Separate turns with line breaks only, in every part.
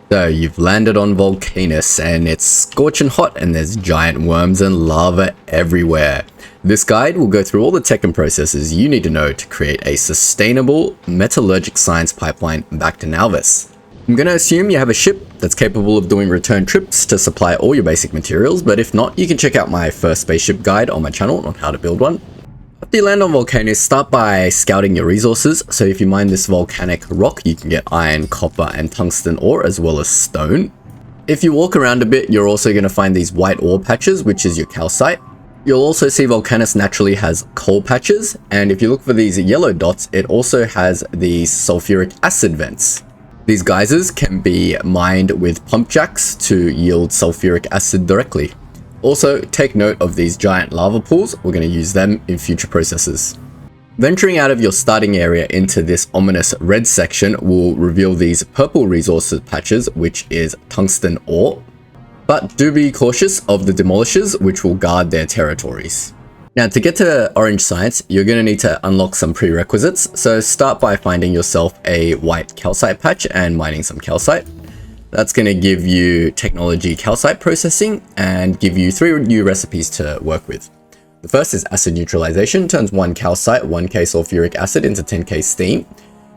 So you've landed on Vulcanus and it's scorching hot and there's giant worms and lava everywhere. This guide will go through all the tech and processes you need to know to create a sustainable metallurgic science pipeline back to Nalvis. I'm going to assume you have a ship that's capable of doing return trips to supply all your basic materials, but if not, you can check out my first spaceship guide on my channel on how to build one. After you land on Vulcanus, start by scouting your resources. So if you mine this volcanic rock, you can get iron, copper, and tungsten ore, as well as stone. If you walk around a bit, you're also going to find these white ore patches, which is your calcite. You'll also see Vulcanus naturally has coal patches, and if you look for these yellow dots, it also has these sulfuric acid vents. These geysers can be mined with pump jacks to yield sulfuric acid directly. Also, take note of these giant lava pools. We're going to use them in future processes. Venturing out of your starting area into this ominous red section will reveal these purple resources patches, which is tungsten ore. But do be cautious of the demolishers, which will guard their territories. Now, to get to orange science, you're going to need to unlock some prerequisites. So start by finding yourself a white calcite patch and mining some calcite. That's going to give you technology calcite processing and give you 3 new recipes to work with. The first is acid neutralization, turns 1 calcite, 1k sulfuric acid into 10k steam.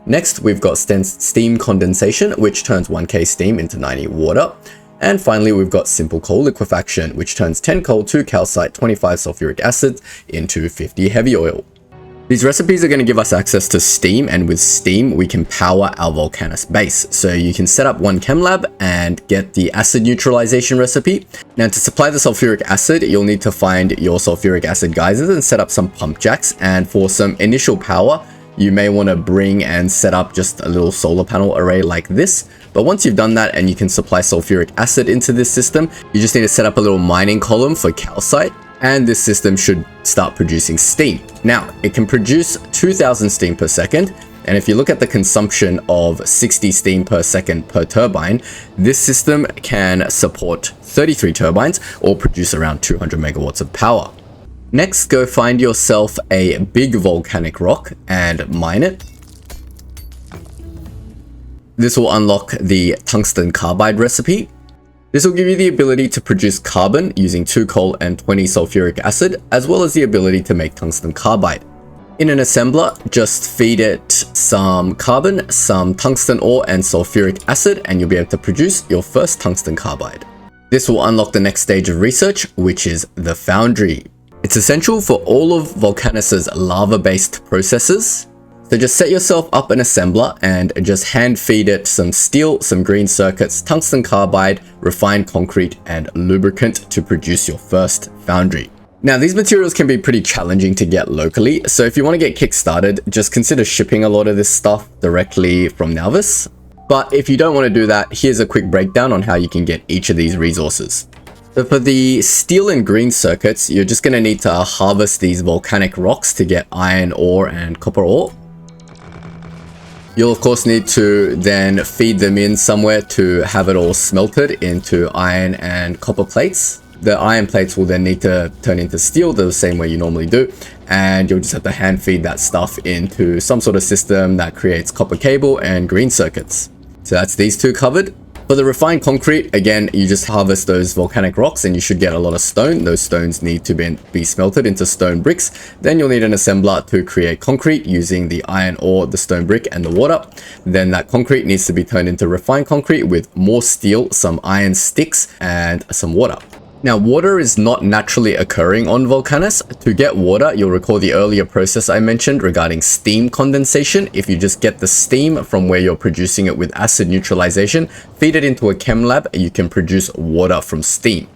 Next, we've got steam condensation, which turns 1k steam into 90 water. And finally, we've got simple coal liquefaction, which turns 10 coal, 2 calcite, 25 sulfuric acid into 50 heavy oil. These recipes are going to give us access to steam, and with steam we can power our Vulcanus base. So you can set up one chem lab and get the acid neutralization recipe. Now, to supply the sulfuric acid, you'll need to find your sulfuric acid geysers and set up some pump jacks. And for some initial power, you may want to bring and set up just a little solar panel array like this. But once you've done that and you can supply sulfuric acid into this system, you just need to set up a little mining column for calcite. And this system should start producing steam. Now, it can produce 2000 steam per second. And if you look at the consumption of 60 steam per second per turbine, this system can support 33 turbines or produce around 200 megawatts of power. Next, go find yourself a big volcanic rock and mine it. This will unlock the tungsten carbide recipe. This will give you the ability to produce carbon using 2 coal and 20 sulfuric acid, as well as the ability to make tungsten carbide. In an assembler, just feed it some carbon, some tungsten ore and sulfuric acid, and you'll be able to produce your first tungsten carbide. This will unlock the next stage of research, which is the foundry. It's essential for all of Vulcanus's lava-based processes. So just set yourself up an assembler and just hand feed it some steel, some green circuits, tungsten carbide, refined concrete, and lubricant to produce your first foundry. Now, these materials can be pretty challenging to get locally, so if you want to get kick-started, just consider shipping a lot of this stuff directly from Nalvis. But if you don't want to do that, here's a quick breakdown on how you can get each of these resources. So for the steel and green circuits, you're just going to need to harvest these volcanic rocks to get iron ore and copper ore. You'll of course need to then feed them in somewhere to have it all smelted into iron and copper plates. The iron plates will then need to turn into steel the same way you normally do, and you'll just have to hand feed that stuff into some sort of system that creates copper cable and green circuits. So that's these two covered. For the refined concrete, again, you just harvest those volcanic rocks and you should get a lot of stone. Those stones need to be smelted into stone bricks. Then you'll need an assembler to create concrete using the iron ore, the stone brick, and the water. Then that concrete needs to be turned into refined concrete with more steel, some iron sticks, and some water. Now, water is not naturally occurring on Vulcanus. To get water, you'll recall the earlier process I mentioned regarding steam condensation. If you just get the steam from where you're producing it with acid neutralization, feed it into a chem lab, and you can produce water from steam.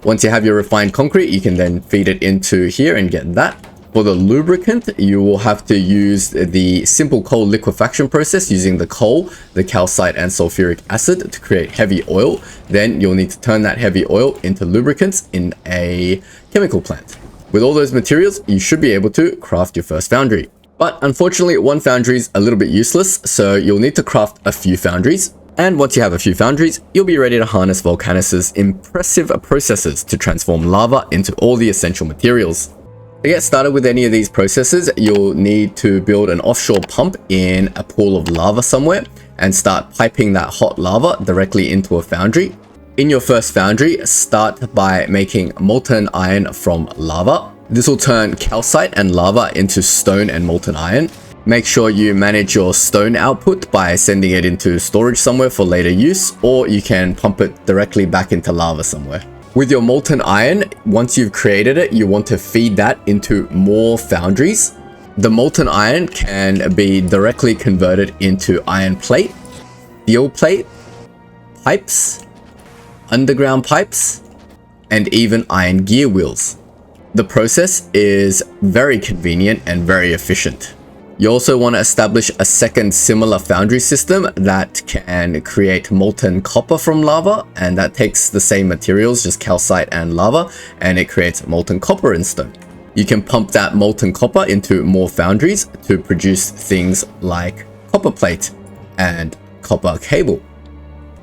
Once you have your refined concrete, you can then feed it into here and get that. For the lubricant, you will have to use the simple coal liquefaction process using the coal, the calcite, and sulfuric acid to create heavy oil. Then you'll need to turn that heavy oil into lubricants in a chemical plant. With all those materials, you should be able to craft your first foundry. But unfortunately, one foundry is a little bit useless, so you'll need to craft a few foundries. And once you have a few foundries, you'll be ready to harness Vulcanus's impressive processes to transform lava into all the essential materials. To get started with any of these processes, you'll need to build an offshore pump in a pool of lava somewhere. and start piping that hot lava directly into a foundry. In your first foundry, start by making molten iron from lava. This will turn calcite and lava into stone and molten iron. Make sure you manage your stone output by sending it into storage somewhere for later use, or you can pump it directly back into lava somewhere. With your molten iron, once you've created it, you want to feed that into more foundries. The molten iron can be directly converted into iron plate, steel plate, pipes, underground pipes, and even iron gear wheels. The process is very convenient and very efficient. You also want to establish a second similar foundry system that can create molten copper from lava, and that takes the same materials, just calcite and lava, and it creates molten copper in stone. You can pump that molten copper into more foundries to produce things like copper plate and copper cable.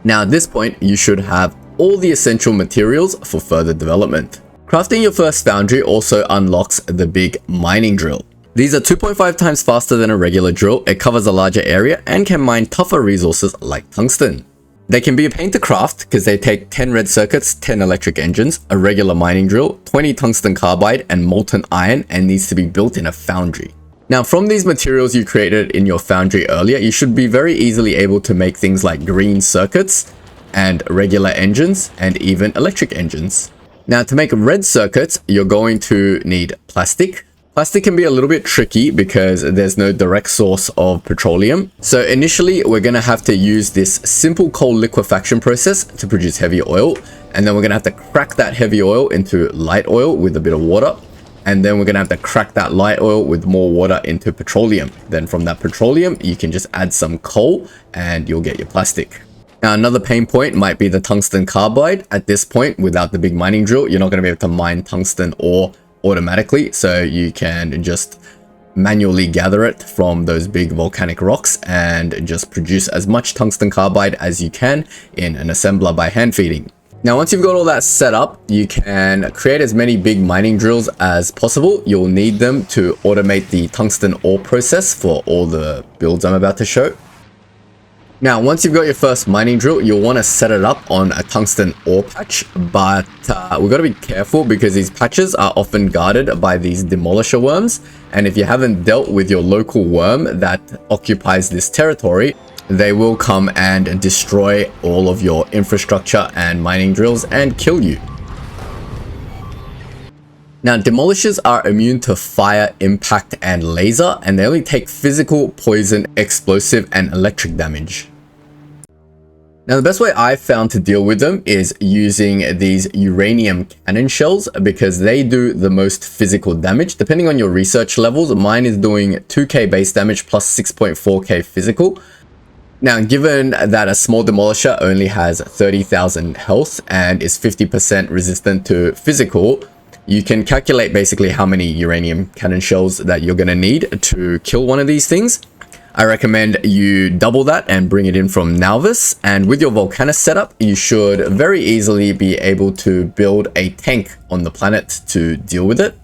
Now at this point, you should have all the essential materials for further development. Crafting your first foundry also unlocks the big mining drill. These are 2.5 times faster than a regular drill, it covers a larger area, and can mine tougher resources like tungsten. They can be a pain to craft because they take 10 red circuits, 10 electric engines, a regular mining drill, 20 tungsten carbide, and molten iron, and needs to be built in a foundry. Now from these materials you created in your foundry earlier, you should be very easily able to make things like green circuits, and regular engines, and even electric engines. Now to make red circuits, you're going to need plastic. Plastic can be a little bit tricky because there's no direct source of petroleum. So initially we're going to have to use this simple coal liquefaction process to produce heavy oil. And then we're going to have to crack that heavy oil into light oil with a bit of water. And then we're going to have to crack that light oil with more water into petroleum. Then from that petroleum, you can just add some coal and you'll get your plastic. Now another pain point might be the tungsten carbide. At this point, without the big mining drill, you're not going to be able to mine tungsten ore automatically. So you can just manually gather it from those big volcanic rocks and just produce as much tungsten carbide as you can in an assembler by hand feeding. Now once you've got all that set up, you can create as many big mining drills as possible. You'll need them to automate the tungsten ore process for all the builds I'm about to show. Now, once you've got your first mining drill, you'll want to set it up on a tungsten ore patch, but we've got to be careful because these patches are often guarded by these demolisher worms. And if you haven't dealt with your local worm that occupies this territory, they will come and destroy all of your infrastructure and mining drills and kill you. Now, demolishers are immune to fire, impact, and laser, and they only take physical, poison, explosive, and electric damage. Now, the best way I've found to deal with them is using these uranium cannon shells because they do the most physical damage. Depending on your research levels, mine is doing 2k base damage plus 6.4k physical. Now, given that a small demolisher only has 30,000 health and is 50% resistant to physical, you can calculate basically how many uranium cannon shells that you're going to need to kill one of these things. I recommend you double that and bring it in from Nalvis. And with your Vulcanus setup, you should very easily be able to build a tank on the planet to deal with it.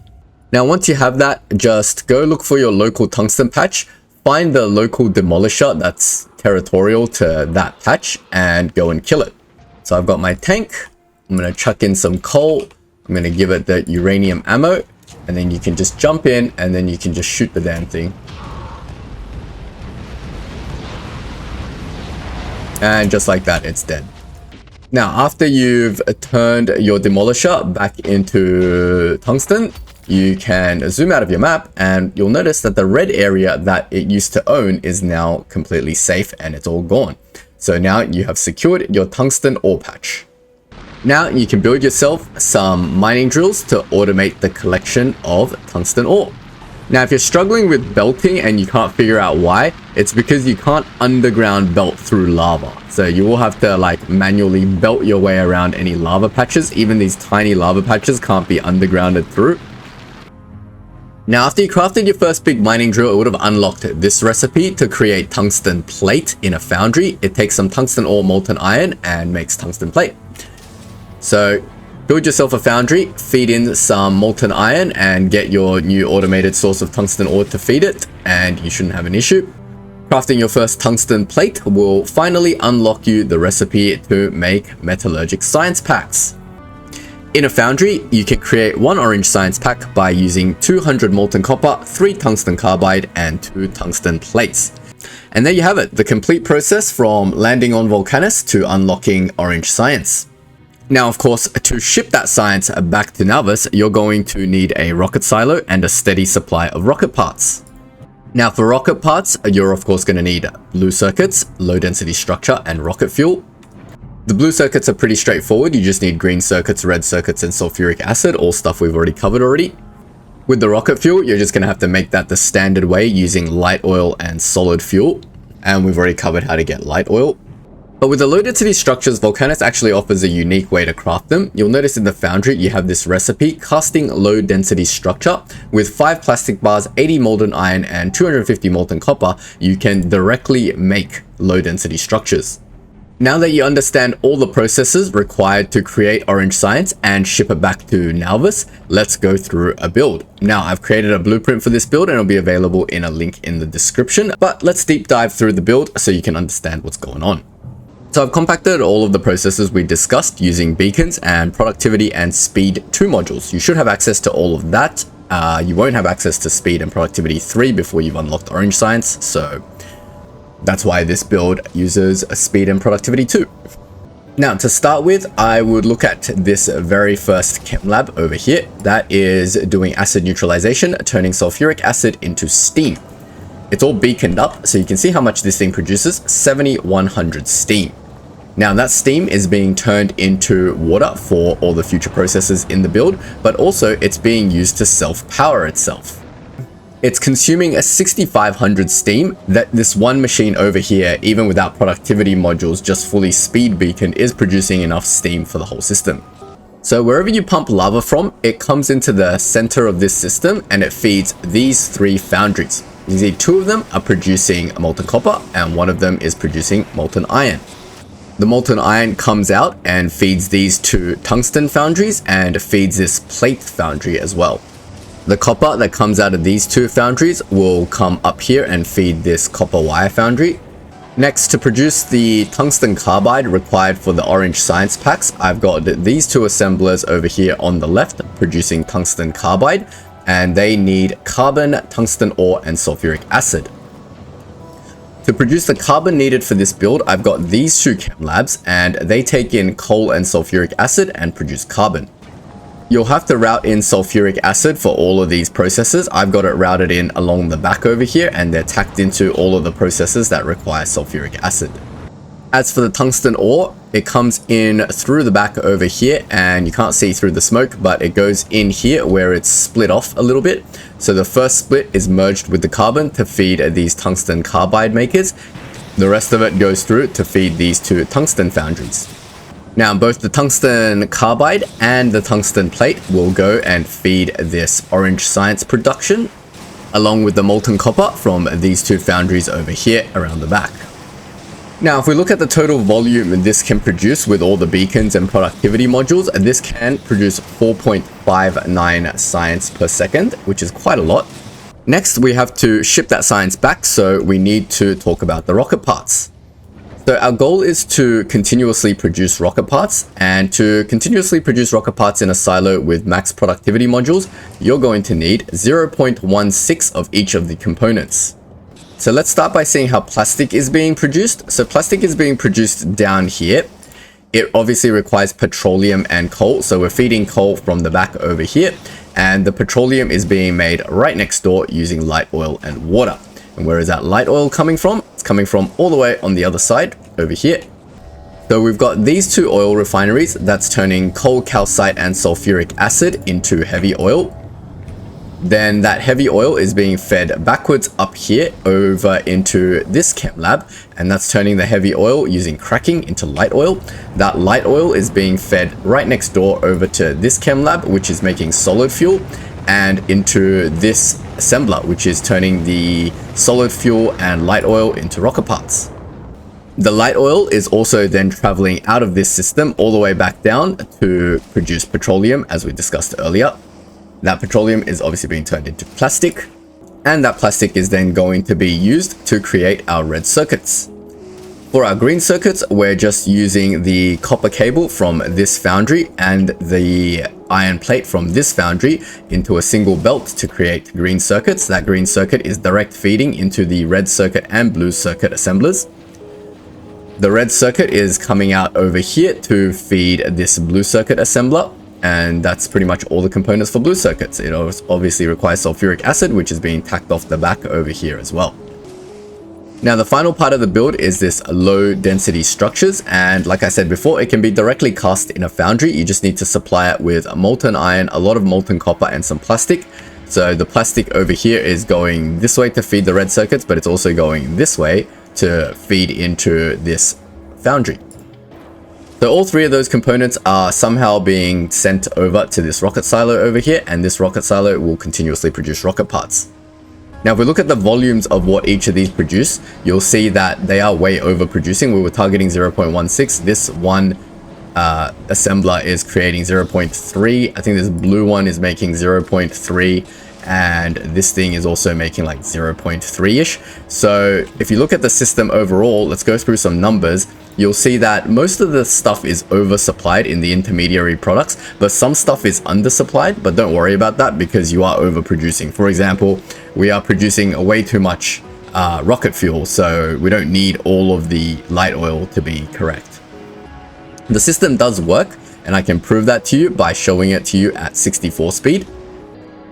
Now, once you have that, just go look for your local tungsten patch, find the local demolisher that's territorial to that patch, and go and kill it. So I've got my tank. I'm going to chuck in some coal. I'm going to give it the uranium ammo, and then you can just jump in and then you can just shoot the damn thing. And just like that, it's dead. Now, after you've turned your demolisher back into tungsten, you can zoom out of your map and you'll notice that the red area that it used to own is now completely safe and it's all gone. So now you have secured your tungsten ore patch. Now you can build yourself some mining drills to automate the collection of tungsten ore. Now, if you're struggling with belting and you can't figure out why, it's because you can't underground belt through lava. So you will have to like manually belt your way around any lava patches. Even these tiny lava patches can't be undergrounded through. Now, after you crafted your first big mining drill, it would have unlocked this recipe to create tungsten plate in a foundry. It takes some tungsten ore, molten iron, and makes tungsten plate. So build yourself a foundry, feed in some molten iron, and get your new automated source of tungsten ore to feed it, and you shouldn't have an issue. Crafting your first tungsten plate will finally unlock you the recipe to make metallurgic science packs. In a foundry, you can create one orange science pack by using 200 molten copper, 3 tungsten carbide, and 2 tungsten plates. And there you have it, the complete process from landing on Vulcanus to unlocking orange science. Now, of course, to ship that science back to Nalvis, you're going to need a rocket silo and a steady supply of rocket parts. Now, for rocket parts, you're of course going to need blue circuits, low density structure, and rocket fuel. The blue circuits are pretty straightforward. You just need green circuits, red circuits, and sulfuric acid, all stuff we've already covered already. With the rocket fuel, you're just going to have to make that the standard way using light oil and solid fuel. And we've already covered how to get light oil. But with the low density structures, Vulcanus actually offers a unique way to craft them. You'll notice in the foundry, you have this recipe, casting low density structure. With 5 plastic bars, 80 molten iron, and 250 molten copper, you can directly make low density structures. Now that you understand all the processes required to create orange science and ship it back to Nalvis, let's go through a build. Now, I've created a blueprint for this build and it'll be available in a link in the description, but let's deep dive through the build so you can understand what's going on. So I've compacted all of the processes we discussed using beacons and productivity and speed 2 modules. You should have access to all of that. You won't have access to speed and productivity 3 before you've unlocked orange science, so that's why this build uses a speed and productivity 2. Now, to start with, I would look at this very first chem lab over here. That is doing acid neutralization, turning sulfuric acid into steam. It's all beaconed up, so you can see how much this thing produces, 7100 steam. Now, that steam is being turned into water for all the future processes in the build, but also it's being used to self-power itself. It's consuming a 6500 steam that this one machine over here, even without productivity modules, just fully speed beacon, is producing enough steam for the whole system. So wherever you pump lava from, it comes into the center of this system and it feeds these 3 foundries. You see 2 of them are producing molten copper and 1 of them is producing molten iron. The molten iron comes out and feeds these 2 tungsten foundries and feeds this plate foundry as well. The copper that comes out of these 2 foundries will come up here and feed this copper wire foundry. Next, to produce the tungsten carbide required for the orange science packs, I've got these 2 assemblers over here on the left producing tungsten carbide, and they need carbon, tungsten ore, and sulfuric acid. To produce the carbon needed for this build, I've got these 2 chem labs, and they take in coal and sulfuric acid and produce carbon. You'll have to route in sulfuric acid for all of these processes. I've got it routed in along the back over here, and they're tacked into all of the processes that require sulfuric acid. As for the tungsten ore, it comes in through the back over here, and you can't see through the smoke, but it goes in here where it's split off a little bit. So the first split is merged with the carbon to feed these tungsten carbide makers. The rest of it goes through to feed these 2 tungsten foundries. Now, both the tungsten carbide and the tungsten plate will go and feed this orange science production, along with the molten copper from these 2 foundries over here around the back. Now, if we look at the total volume this can produce with all the beacons and productivity modules, this can produce 4.59 science per second, which is quite a lot. Next, we have to ship that science back, so we need to talk about the rocket parts. So our goal is to continuously produce rocket parts, and to continuously produce rocket parts in a silo with max productivity modules, you're going to need 0.16 of each of the components. So let's start by seeing how plastic is being produced. So plastic is being produced down here. It obviously requires petroleum and coal, so we're feeding coal from the back over here, and the petroleum is being made right next door using light oil and water. And where is that light oil coming from? It's coming from all the way on the other side over here. So we've got these 2 oil refineries that's turning coal, calcite, and sulfuric acid into heavy oil. Then that heavy oil is being fed backwards up here over into this chem lab, and that's turning the heavy oil using cracking into light oil. That light oil is being fed right next door over to this chem lab, which is making solid fuel, and into this assembler, which is turning the solid fuel and light oil into rocket parts. The light oil is also then traveling out of this system all the way back down to produce petroleum, as we discussed earlier. That petroleum is obviously being turned into plastic. And that plastic is then going to be used to create our red circuits. For our green circuits, we're just using the copper cable from this foundry and the iron plate from this foundry into a single belt to create green circuits. That green circuit is direct feeding into the red circuit and blue circuit assemblers. The red circuit is coming out over here to feed this blue circuit assembler, and that's pretty much all the components for blue circuits. It obviously requires sulfuric acid, which is being tacked off the back over here as well. Now, the final part of the build is this low density structures, and like I said before, it can be directly cast in a foundry. You just need to supply it with molten iron, a lot of molten copper, and some plastic. So the plastic over here is going this way to feed the red circuits, but it's also going this way to feed into this foundry. So all three of those components are somehow being sent over to this rocket silo over here, and this rocket silo will continuously produce rocket parts. Now, if we look at the volumes of what each of these produce, you'll see that they are way overproducing. We were targeting 0.16. This one assembler is creating 0.3. I think this blue one is making 0.3. And this thing is also making like 0.3-ish. So if you look at the system overall, let's go through some numbers. You'll see that most of the stuff is oversupplied in the intermediary products, but some stuff is undersupplied. But don't worry about that because you are overproducing. For example, we are producing way too much rocket fuel, so we don't need all of the light oil to be correct. The system does work, and I can prove that to you by showing it to you at 64 speed.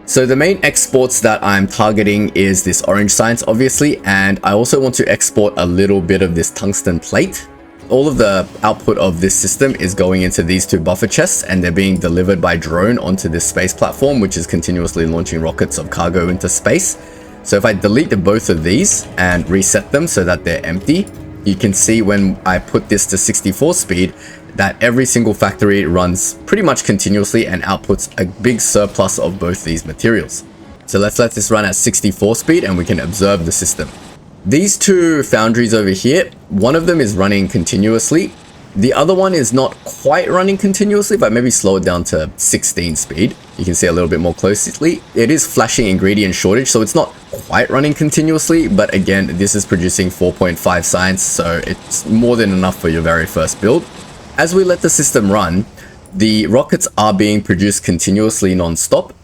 So the main exports that I'm targeting is this orange science, obviously, and I also want to export a little bit of this tungsten plate. All of the output of this system is going into these two buffer chests, and they're being delivered by drone onto this space platform, which is continuously launching rockets of cargo into space. So if I delete both of these and reset them so that they're empty, you can see when I put this to 64 speed, that every single factory runs pretty much continuously and outputs a big surplus of both these materials. So let's let this run at 64 speed and we can observe the system. These two foundries over here, one of them is running continuously. The other one is not quite running continuously, but maybe slow it down to 16 speed. You can see a little bit more closely. It is flashing ingredient shortage, so it's not quite running continuously, but again, this is producing 4.5 science, so it's more than enough for your very first build. As we let the system run, the rockets are being produced continuously non-stop.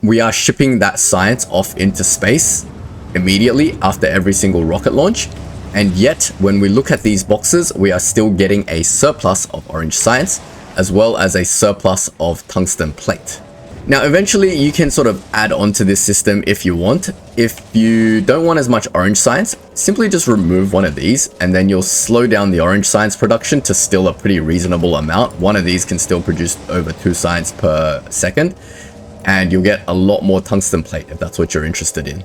We are shipping that science off into space immediately after every single rocket launch. And yet, when we look at these boxes, we are still getting a surplus of orange science, as well as a surplus of tungsten plate. Now, eventually, you can sort of add on to this system if you want. If you don't want as much orange science, simply just remove one of these, and then you'll slow down the orange science production to still a pretty reasonable amount. One of these can still produce over 2 science per second, and you'll get a lot more tungsten plate if that's what you're interested in.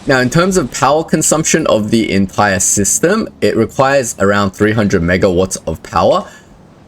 Now, in terms of power consumption of the entire system, it requires around 300 megawatts of power,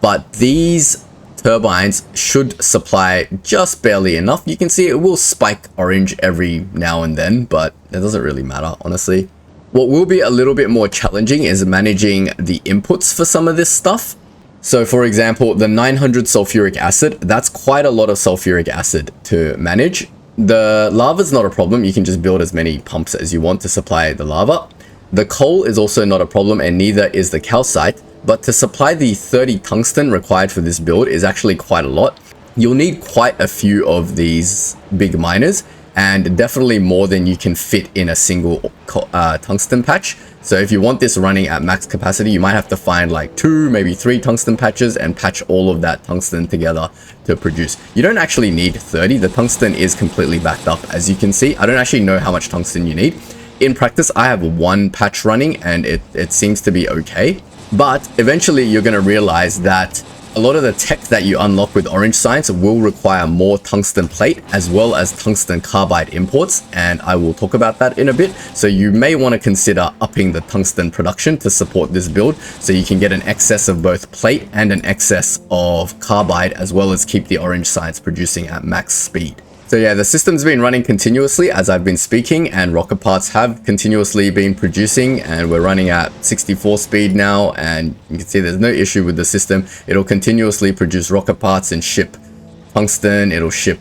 but these turbines should supply just barely enough. You can see it will spike orange every now and then, but it doesn't really matter, honestly. What will be a little bit more challenging is managing the inputs for some of this stuff. So for example, the 900 sulfuric acid, that's quite a lot of sulfuric acid to manage. The lava is not a problem. You can just build as many pumps as you want to supply the lava. The coal is also not a problem, and neither is the calcite. But to supply the 30 tungsten required for this build is actually quite a lot. You'll need quite a few of these big miners, and definitely more than you can fit in a single tungsten patch. So if you want this running at max capacity, you might have to find like 2, maybe 3 tungsten patches and patch all of that tungsten together to produce. You don't actually need 30. The tungsten is completely backed up, as you can see. I don't actually know how much tungsten you need. In practice, I have 1 patch running and it seems to be okay. But eventually you're going to realize that a lot of the tech that you unlock with orange science will require more tungsten plate as well as tungsten carbide imports, and I will talk about that in a bit. So you may want to consider upping the tungsten production to support this build so you can get an excess of both plate and an excess of carbide, as well as keep the orange science producing at max speed. So yeah, the system's been running continuously as I've been speaking, and rocket parts have continuously been producing, and we're running at 64 speed now, and you can see there's no issue with the system. It'll continuously produce rocket parts and ship tungsten. It'll ship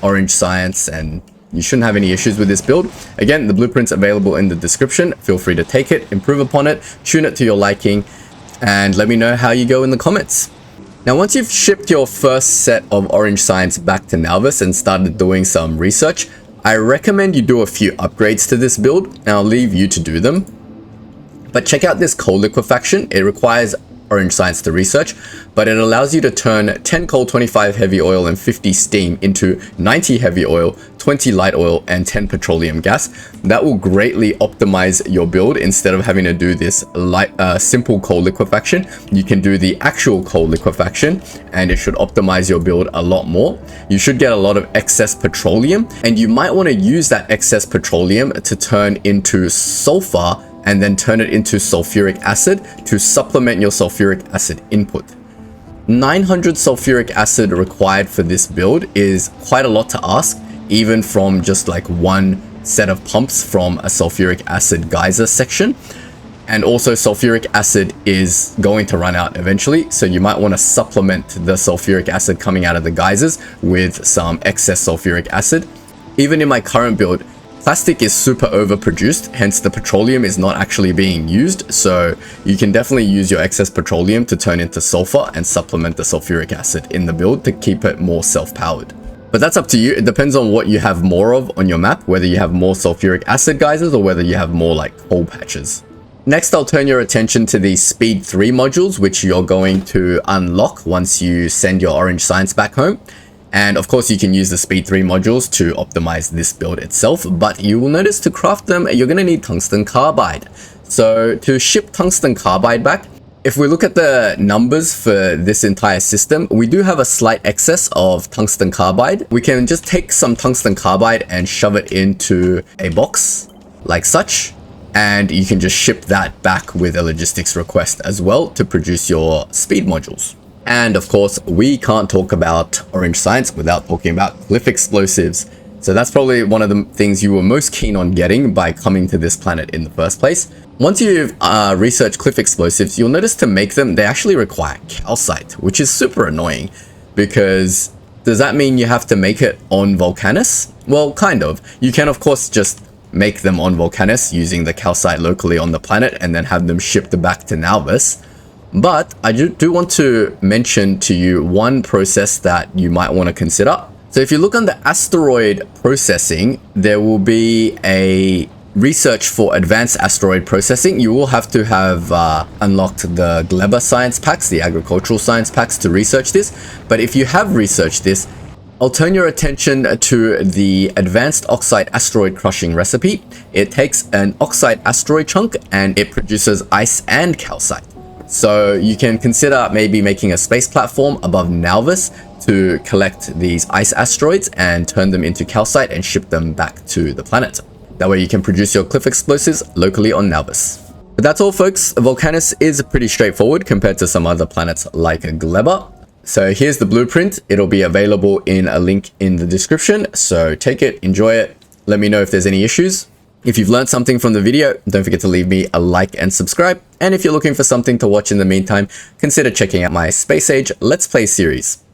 orange science and You shouldn't have any issues with this build. Again, the blueprint's available in the description. Feel free to take it, improve upon it, tune it to your liking, and let me know how you go in the comments. Now, once you've shipped your first set of orange science back to Nauvis and started doing some research, I recommend you do a few upgrades to this build, and I'll leave you to do them. But check out this coal liquefaction. It requires orange science to research, but it allows you to turn 10 coal, 25 heavy oil, and 50 steam into 90 heavy oil, 20 light oil, and 10 petroleum gas. That will greatly optimize your build. Instead of having to do this simple coal liquefaction, you can do the actual coal liquefaction, and it should optimize your build a lot more. You should get a lot of excess petroleum, and you might want to use that excess petroleum to turn into sulfur and then turn it into sulfuric acid to supplement your sulfuric acid input. 900 sulfuric acid required for this build is quite a lot to ask, even from just like one set of pumps from a sulfuric acid geyser section. And also sulfuric acid is going to run out eventually, so you might want to supplement the sulfuric acid coming out of the geysers with some excess sulfuric acid. Even in my current build, plastic is super overproduced, hence the petroleum is not actually being used, so you can definitely use your excess petroleum to turn into sulfur and supplement the sulfuric acid in the build to keep it more self-powered. But that's up to you. It depends on what you have more of on your map, whether you have more sulfuric acid geysers or whether you have more like coal patches. Next, I'll turn your attention to the Speed 3 modules, which you're going to unlock once you send your orange science back home. And of course, you can use the Speed 3 modules to optimize this build itself, but you will notice to craft them, you're going to need tungsten carbide. So to ship tungsten carbide back, if we look at the numbers for this entire system, we do have a slight excess of tungsten carbide. We can just take some tungsten carbide and shove it into a box like such, and you can just ship that back with a logistics request as well to produce your speed modules. And of course, we can't talk about orange science without talking about cliff explosives. So that's probably one of the things you were most keen on getting by coming to this planet in the first place. Once you've researched cliff explosives, you'll notice to make them, they actually require calcite, which is super annoying, because does that mean you have to make it on Vulcanus? Well, kind of. You can of course just make them on Vulcanus using the calcite locally on the planet and then have them shipped back to Nauvis. But I do want to mention to you one process that you might want to consider. So if you look on the asteroid processing, there will be a research for advanced asteroid processing. You will have to have unlocked the Gleba science packs, the agricultural science packs, to research this. But if you have researched this, I'll turn your attention to the advanced oxide asteroid crushing recipe. It takes an oxide asteroid chunk and it produces ice and calcite. So you can consider maybe making a space platform above Nauvis to collect these ice asteroids and turn them into calcite and ship them back to the planet. That way you can produce your cliff explosives locally on Nauvis. But that's all, folks. Vulcanus is pretty straightforward compared to some other planets like Gleba. So here's the blueprint. It'll be available in a link in the description. So take it, enjoy it. Let me know if there's any issues. If you've learned something from the video, don't forget to leave me a like and subscribe. And if you're looking for something to watch in the meantime, consider checking out my Space Age Let's Play series.